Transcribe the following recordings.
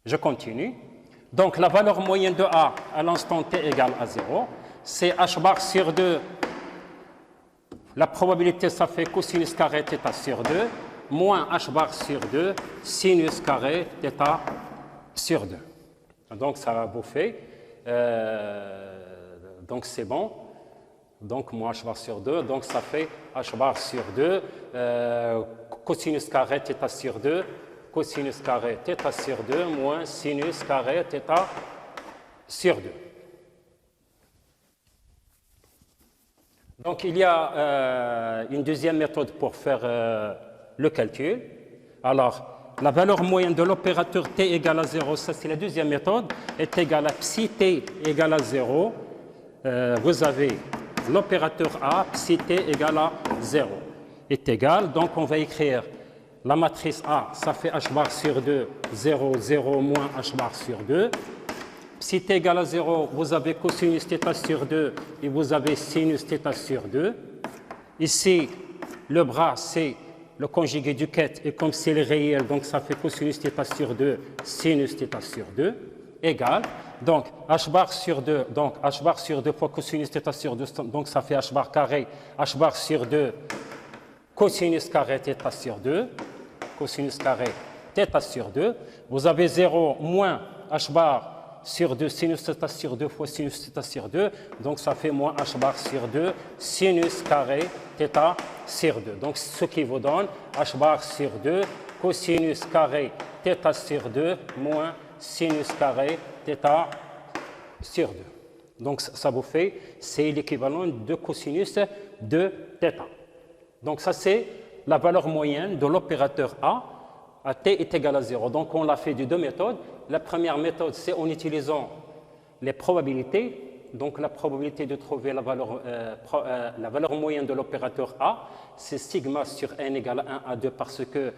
Je continue. Donc, la valeur moyenne de A à l'instant t égale à 0, c'est h bar sur 2. La probabilité, ça fait cosinus carré θ sur 2, moins h bar sur 2, sinus carré θ sur 2. Donc, ça va bouffer. Donc, c'est bon. Donc, moins h bar sur 2. Donc, ça fait h bar sur 2, cosinus carré θ sur 2, cosinus carré θ sur 2, moins sinus carré θ sur 2. Donc, il y a une deuxième méthode pour faire le calcul. Alors, la valeur moyenne de l'opérateur t égale à 0, ça c'est la deuxième méthode, est égale à psi t égale à 0. Vous avez l'opérateur A, psi t égale à 0, est égal. Donc, on va écrire la matrice A, ça fait h bar sur 2, 0, 0, moins h bar sur 2. Si t égale à 0, vous avez cosinus θ sur 2 et vous avez sinus θ sur 2. Ici, le bras, c'est le conjugué du ket, et comme c'est le réel, donc ça fait cosinus θ sur 2, sinus θ sur 2, égal. Donc, h bar sur 2, donc h bar sur 2 fois cosinus θ sur 2, donc ça fait h bar carré, h bar sur 2, cosinus carré θ sur 2, cosinus carré θ sur 2. Vous avez 0 moins h bar sur 2, sinus θ sur 2 fois sinus θ sur 2, donc ça fait moins h bar sur 2, sinus carré θ sur 2. Donc ce qui vous donne h bar sur 2, cosinus carré θ sur 2, moins sinus carré θ sur 2. Donc ça vous fait, c'est l'équivalent de cosinus de θ. Donc ça c'est la valeur moyenne de l'opérateur A à t est égal à 0. Donc on l'a fait de deux méthodes. La première méthode, c'est en utilisant les probabilités. Donc la probabilité de trouver la valeur moyenne de l'opérateur A, c'est sigma sur n égale à 1 à 2 parce que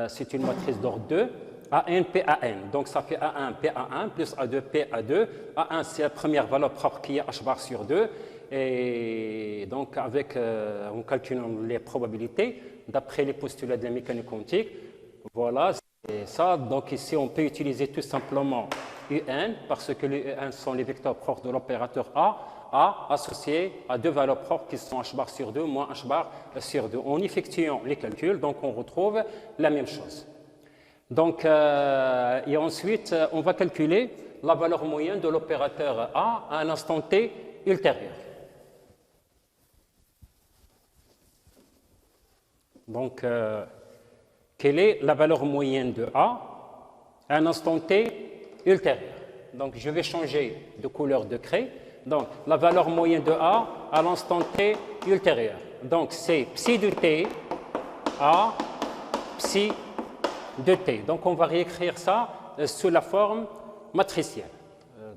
c'est une matrice d'ordre 2. A1, PAN. Donc ça fait A1, PA1 plus A2, PA2. A1, c'est la première valeur propre qui est h bar sur 2. Et donc en calculant les probabilités, d'après les postulats de la mécanique quantique, voilà, c'est ça. Donc ici, on peut utiliser tout simplement UN, parce que les UN sont les vecteurs propres de l'opérateur A associés à deux valeurs propres qui sont h bar sur 2 moins h bar sur 2. En effectuant les calculs, donc on retrouve la même chose. Donc, et ensuite, on va calculer la valeur moyenne de l'opérateur A à un instant t ultérieur. Donc, quelle est la valeur moyenne de A à un instant t ultérieur? Donc, je vais changer de couleur de craie. Donc, la valeur moyenne de A à l'instant t ultérieur. Donc, c'est psi de t à psi de t. Donc, on va réécrire ça sous la forme matricielle.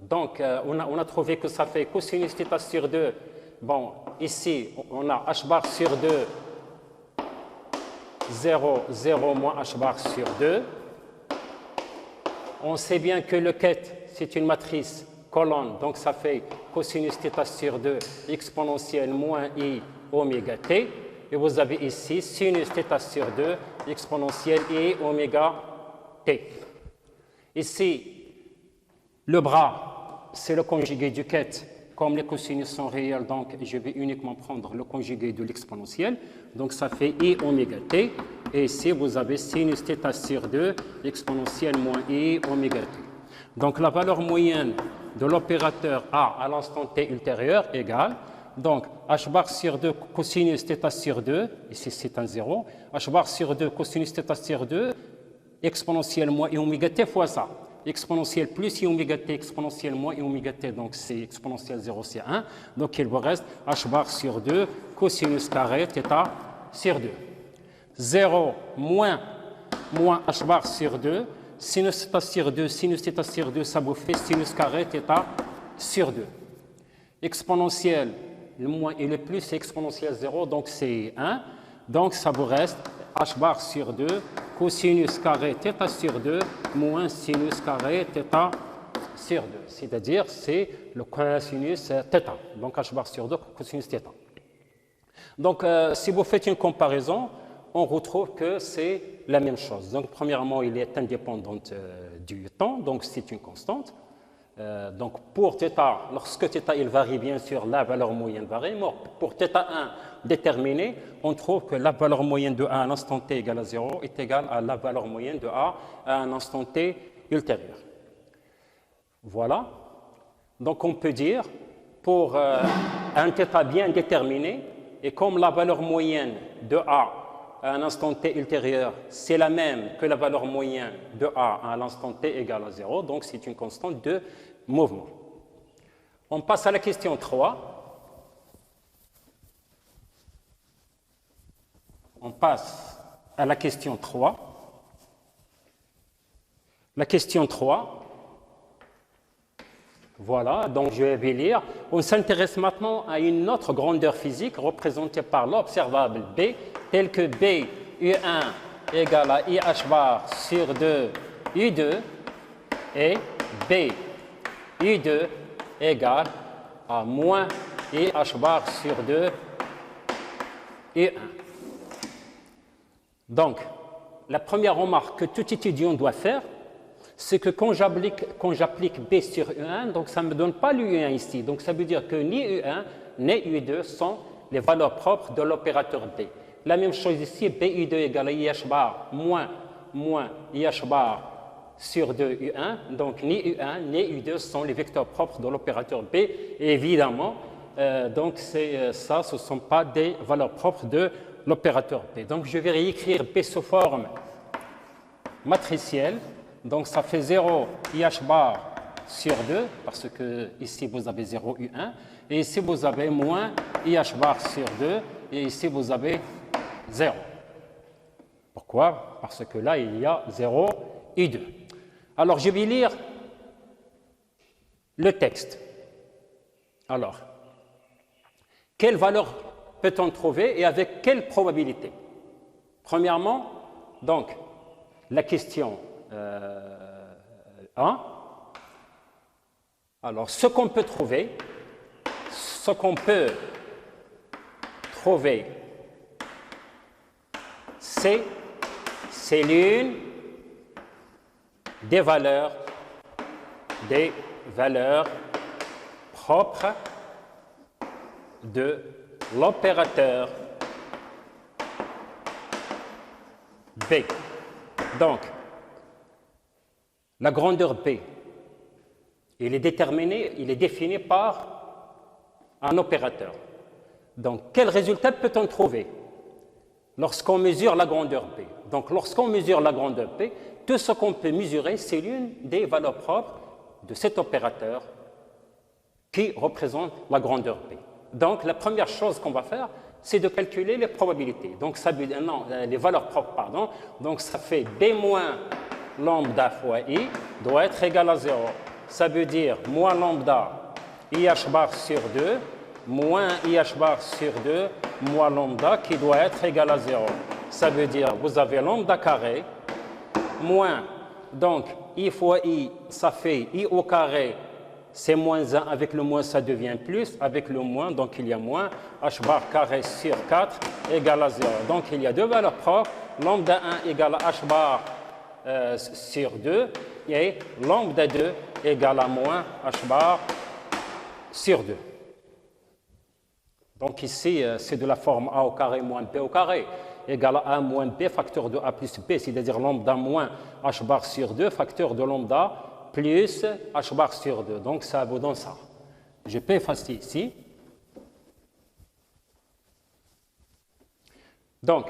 Donc, on a trouvé que ça fait cosinus θ sur 2. Bon, ici, on a h bar sur 2. 0, 0 moins h bar sur 2. On sait bien que le ket, c'est une matrice colonne, donc ça fait cosinus θ sur 2 exponentielle moins i oméga t. Et vous avez ici sinus θ sur 2 exponentielle i oméga t. Ici, le bras, c'est le conjugué du ket. Comme les cosinus sont réels, donc je vais uniquement prendre le conjugué de l'exponentielle. Donc ça fait i oméga t. Et ici, vous avez sinus θ sur 2 exponentielle moins i oméga t. Donc la valeur moyenne de l'opérateur A à l'instant t ultérieur égale, donc h bar sur 2 cosinus θ sur 2, ici c'est un 0, h bar sur 2 cosinus θ sur 2 exponentielle moins i oméga t fois ça. Exponentielle plus i oméga t, exponentielle moins i oméga t, donc c'est exponentielle 0, c'est 1. Donc il vous reste h bar sur 2 cosinus carré θ sur 2. 0 moins h bar sur 2, sinus θ sur 2, sinus θ sur 2, ça vous fait sinus carré θ sur 2. Exponentielle, le moins et le plus, c'est exponentielle 0, donc c'est 1. Donc ça vous reste h bar sur 2, cosinus carré θ sur 2, moins sinus carré θ sur 2. C'est-à-dire, c'est le cosinus θ. Donc h bar sur 2, cosinus θ. Donc si vous faites une comparaison on retrouve que c'est la même chose. Donc, premièrement, il est indépendant du temps, donc c'est une constante. Donc, pour θ, lorsque θ il varie, bien sûr, la valeur moyenne varie. Mais pour θ1 déterminé, on trouve que la valeur moyenne de A à l'instant t égale à 0 est égale à la valeur moyenne de A à un instant t ultérieur. Voilà. Donc, on peut dire, pour un θ bien déterminé, et comme la valeur moyenne de A à un instant t ultérieur, c'est la même que la valeur moyenne de A à l'instant t égale à 0, donc c'est une constante de mouvement. On passe à la question 3. On passe à la question 3. La question 3, voilà, donc je vais lire. On s'intéresse maintenant à une autre grandeur physique représentée par l'observable B, tel que B U1 égale à IH bar sur 2 U2 et B U2 égale à moins IH bar sur 2 U1. Donc, la première remarque que tout étudiant doit faire, c'est que quand j'applique B sur U1, donc ça ne me donne pas l'U1 ici. Donc ça veut dire que ni U1 ni U2 sont les valeurs propres de l'opérateur B. La même chose ici, BU2 égale à IH bar moins IH bar sur 2 U1. Donc ni U1 ni U2 sont les vecteurs propres de l'opérateur B. Et évidemment, donc ce ne sont pas des valeurs propres de l'opérateur B. Donc je vais réécrire B sous forme matricielle. Donc ça fait 0 IH bar sur 2, parce que ici vous avez 0 U1, et ici vous avez moins IH bar sur 2, et ici vous avez 0. Pourquoi? Parce que là il y a 0 U2. Alors je vais lire le texte. Alors, quelle valeur peut-on trouver et avec quelle probabilité? Premièrement, donc, la question 1. Alors, ce qu'on peut trouver, c'est l'une des valeurs propres de l'opérateur B. Donc, la grandeur B, il est défini par un opérateur. Donc, quel résultat peut-on trouver lorsqu'on mesure la grandeur B? Donc, lorsqu'on mesure la grandeur B, tout ce qu'on peut mesurer, c'est l'une des valeurs propres de cet opérateur qui représente la grandeur B. Donc, la première chose qu'on va faire, c'est de calculer les probabilités. Donc, les valeurs propres, pardon. Donc, ça fait B moins lambda fois I doit être égal à 0. Ça veut dire moins lambda IH bar sur 2 moins IH bar sur 2 moins lambda qui doit être égal à 0. Ça veut dire vous avez lambda carré moins, donc I fois I, ça fait I au carré, c'est moins 1, avec le moins ça devient plus, avec le moins, donc il y a moins, H bar carré sur 4 égale à 0. Donc il y a deux valeurs propres, lambda 1 égale à H bar sur 2 et lambda 2 égale à moins H bar sur 2. Donc ici, c'est de la forme A au carré moins B au carré égale à A moins B facteur de A plus B, c'est-à-dire lambda moins H bar sur 2 facteur de lambda plus H bar sur 2. Donc ça vous donne ça. Je peux effacer ici. Donc,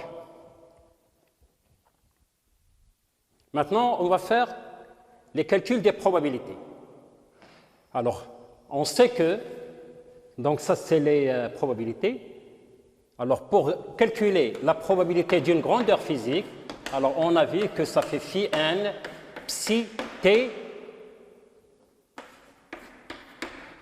maintenant, on va faire les calculs des probabilités. Alors, on sait que, donc ça c'est les probabilités. Alors, pour calculer la probabilité d'une grandeur physique, alors on a vu que ça fait phi n psi t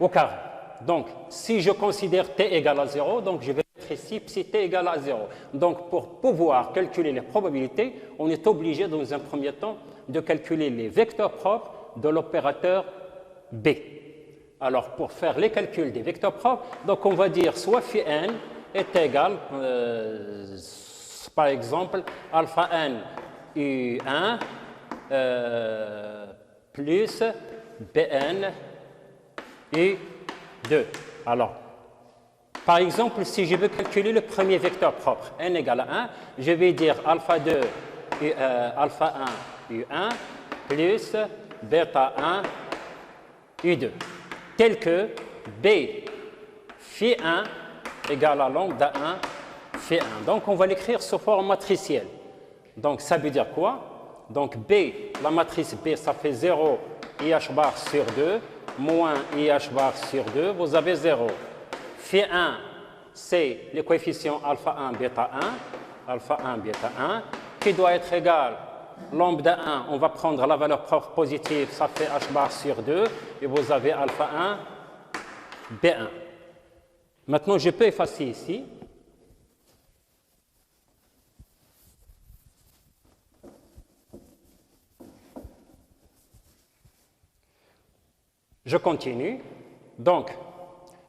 au carré. Donc, si je considère t égale à 0, donc je vais mettre ici psi t égale à 0. Donc, pour pouvoir calculer les probabilités, on est obligé dans un premier temps de calculer les vecteurs propres de l'opérateur B. Alors, pour faire les calculs des vecteurs propres, donc on va dire soit phi n est égal, Par exemple, alpha n U1 plus Bn U2. Alors, par exemple, si je veux calculer le premier vecteur propre, n égale à 1, je vais dire alpha 2, alpha 1 U1 plus bêta 1 U2, tel que B phi 1 égale à lambda 1 phi 1. Donc, on va l'écrire sous forme matricielle. Donc, ça veut dire quoi? Donc, B, la matrice B, ça fait 0 IH bar sur 2, moins IH bar sur 2, vous avez 0. Phi 1, c'est le coefficient alpha 1, bêta 1, qui doit être égal lambda 1, on va prendre la valeur propre positive, ça fait H bar sur 2, et vous avez alpha 1, B1. Maintenant, je peux effacer ici. Je continue. Donc,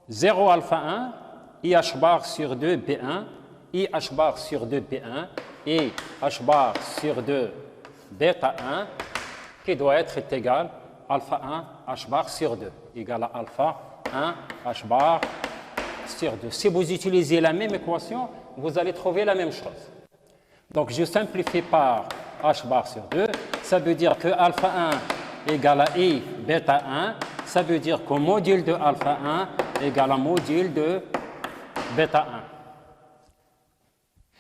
0 alpha 1, IH bar sur 2 B1, IH bar sur 2 B1 et H bar sur 2 bêta 1 qui doit être égal à alpha 1 H bar sur 2 égal à alpha 1 H bar sur 2. Si vous utilisez la même équation, vous allez trouver la même chose. Donc, je simplifie par H bar sur 2. Ça veut dire que alpha 1 égale à I bêta 1. Ça veut dire que module de alpha 1 égale à module de bêta 1.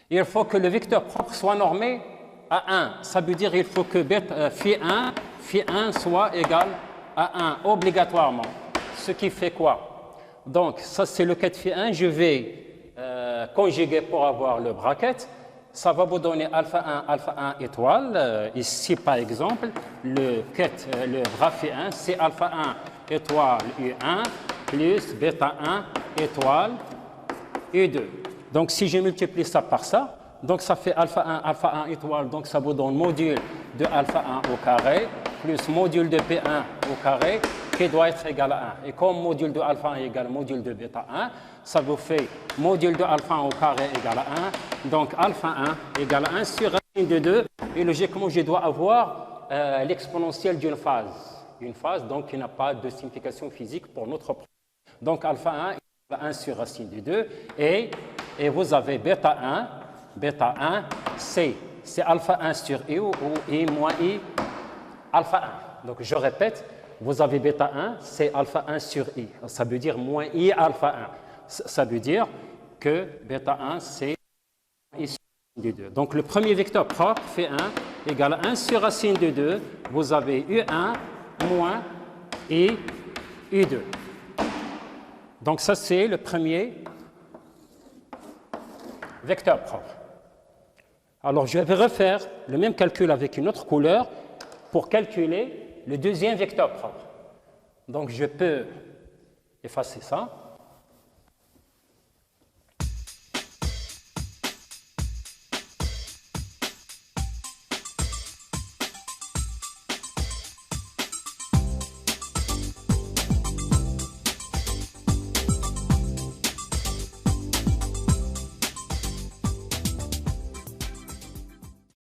Il faut que le vecteur propre soit normé à 1. Ça veut dire qu'il faut que phi 1 soit égal à 1 obligatoirement. Ce qui fait quoi? Donc, ça c'est le ket phi 1. Je vais conjuguer pour avoir le bracket. Ça va vous donner alpha 1 étoile. Ici, par exemple, le bras phi 1, c'est alpha 1 étoile U1 plus bêta 1 étoile U2. Donc, si je multiplie ça par ça, donc ça fait alpha 1 étoile, donc ça vous donne module de alpha 1 au carré, plus module de P1 au carré, qui doit être égal à 1. Et comme module de alpha 1 égale module de bêta 1, ça vous fait module de alpha 1 au carré égale à 1. Donc, alpha 1 égale à 1 sur racine de 2. Et logiquement, je dois avoir l'exponentielle d'une phase. Une phase, donc, qui n'a pas de signification physique pour notre problème. Donc, alpha 1 égale à 1 sur racine de 2. Et vous avez bêta 1, c'est alpha 1 sur I ou I moins I alpha 1. Donc, je répète, vous avez bêta 1, c'est alpha 1 sur I. Ça veut dire moins I alpha 1. Ça veut dire que bêta 1, c'est I sur racine de 2. Donc, le premier vecteur propre fait 1 égale à 1 sur racine de 2. Vous avez U1 moins I U2. Donc, ça, c'est le premier vecteur propre. Alors, je vais refaire le même calcul avec une autre couleur pour calculer le deuxième vecteur propre. Donc, je peux effacer ça.